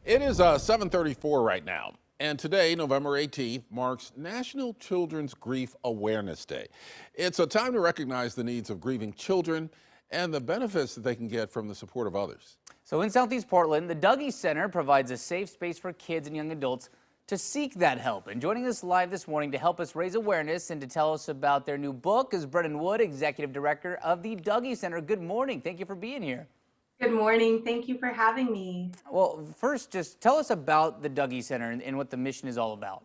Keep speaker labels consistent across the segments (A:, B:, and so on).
A: It is 7:34 right now, and today, November 18th, marks National Children's Grief Awareness Day. It's a time to recognize the needs of grieving children and the benefits that they can get from the support of others.
B: So in Southeast Portland, the Dougy Center provides a safe space for kids and young adults to seek that help. And joining us live this morning to help us raise awareness and to tell us about their new book is Brennan, Executive Director of the Dougy Center. Good morning. Thank you for being here.
C: Good morning. Thank you for having me.
B: Well, first, just tell us about the Dougy Center and what the mission is all about.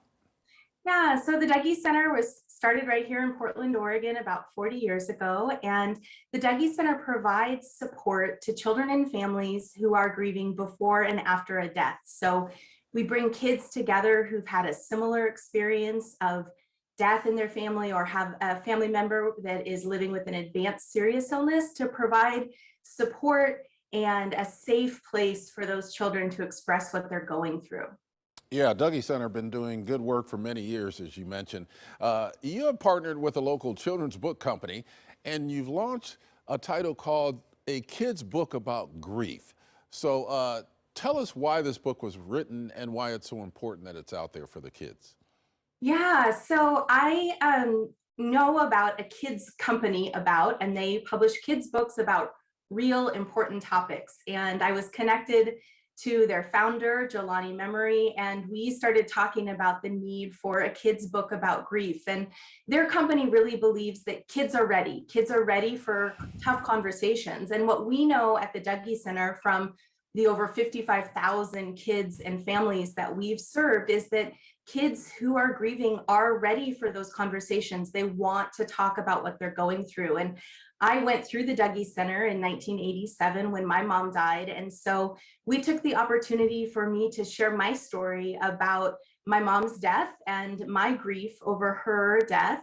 C: Yeah, so the Dougy Center was started right here in Portland, Oregon about 40 years ago. And the Dougy Center provides support to children and families who are grieving before and after a death. So we bring kids together who've had a similar experience of death in their family or have a family member that is living with an advanced serious illness to provide support and a safe place for those children to express what they're going through.
A: Yeah, Dougie Center been doing good work for many years, as you mentioned. You have partnered with a local children's book company, and you've launched a title called A Kid's Book About Grief. So tell us why this book was written and why it's so important that it's out there for the kids.
C: Yeah, so I know about a kids company and they publish kids books about real important topics. And I was connected to their founder, Jelani Memory, and we started talking about the need for a kids book about grief. And their company really believes that kids are ready. Kids are ready for tough conversations. And what we know at the Dougy Center from the over 55,000 kids and families that we've served is that kids who are grieving are ready for those conversations. They want to talk about what they're going through. And I went through the Dougy Center in 1987 when my mom died. And so we took the opportunity for me to share my story about my mom's death and my grief over her death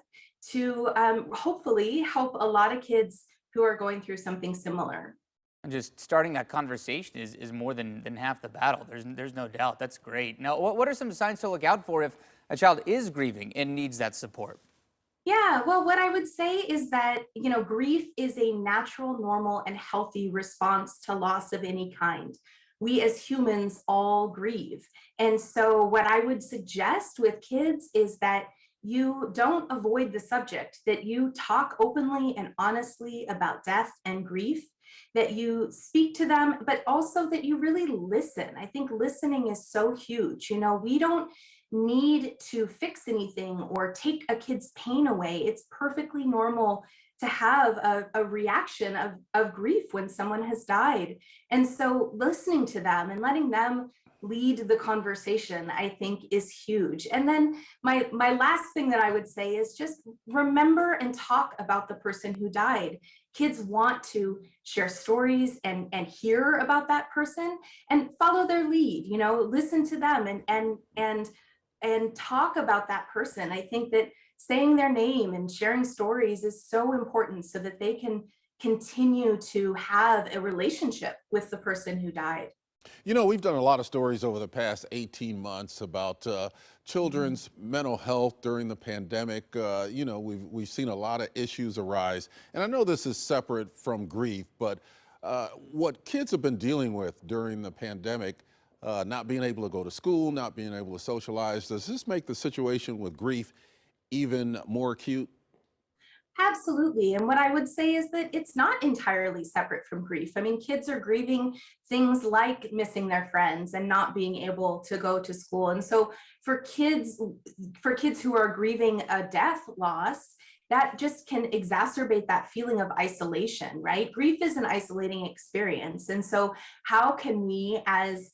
C: to hopefully help a lot of kids who are going through something similar.
B: And just starting that conversation is more than half the battle. There's no doubt. That's great. Now, what are some signs to look out for if a child is grieving and needs that support?
C: Yeah, well, what I would say is that, grief is a natural, normal, and healthy response to loss of any kind. We as humans all grieve. And so what I would suggest with kids is that you don't avoid the subject, that you talk openly and honestly about death and grief, that you speak to them, but also that you really listen. I think listening is so huge. We don't need to fix anything or take a kid's pain away. It's perfectly normal to have a reaction of grief when someone has died. And so listening to them and letting them lead the conversation, I think, is huge. And then my last thing that I would say is just remember and talk about the person who died. Kids want to share stories and hear about that person and follow their lead, listen to them and talk about that person. I think that saying their name and sharing stories is so important so that they can continue to have a relationship with the person who died.
A: We've done a lot of stories over the past 18 months about children's mental health during the pandemic. We've seen a lot of issues arise. And I know this is separate from grief, but what kids have been dealing with during the pandemic, not being able to go to school, not being able to socialize, does this make the situation with grief even more acute?
C: Absolutely. And what I would say is that it's not entirely separate from grief. I mean, kids are grieving things like missing their friends and not being able to go to school. And so for kids who are grieving a death loss, that just can exacerbate that feeling of isolation, right? Grief is an isolating experience. And so how can we as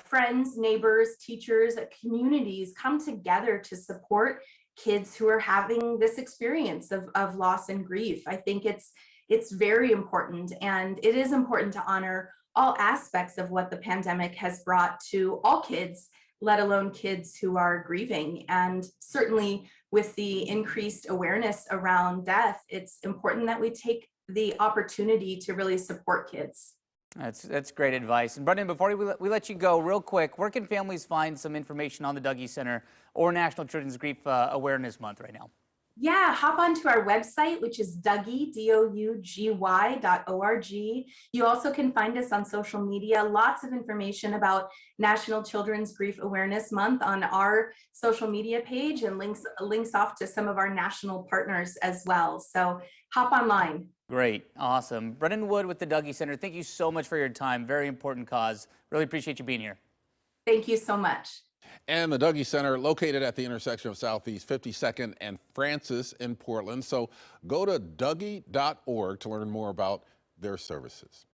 C: friends, neighbors, teachers, communities come together to support kids who are having this experience of loss and grief? I think it's very important, and it is important to honor all aspects of what the pandemic has brought to all kids, let alone kids who are grieving. And certainly with the increased awareness around death, it's important that we take the opportunity to really support kids.
B: That's great advice. And Brennan, before we let you go, real quick, where can families find some information on the Dougy Center or National Children's Grief Awareness Month right now?
C: Yeah, hop onto our website, which is Dougy, Dougy.org. You also can find us on social media. Lots of information about National Children's Grief Awareness Month on our social media page, and links off to some of our national partners as well. So hop online.
B: Great. Awesome. Brennan Wood with the Dougy Center, thank you so much for your time. Very important cause. Really appreciate you being here.
C: Thank you so much.
A: And the Dougie Center, located at the intersection of Southeast 52nd and Francis in Portland. So go to dougie.org to learn more about their services.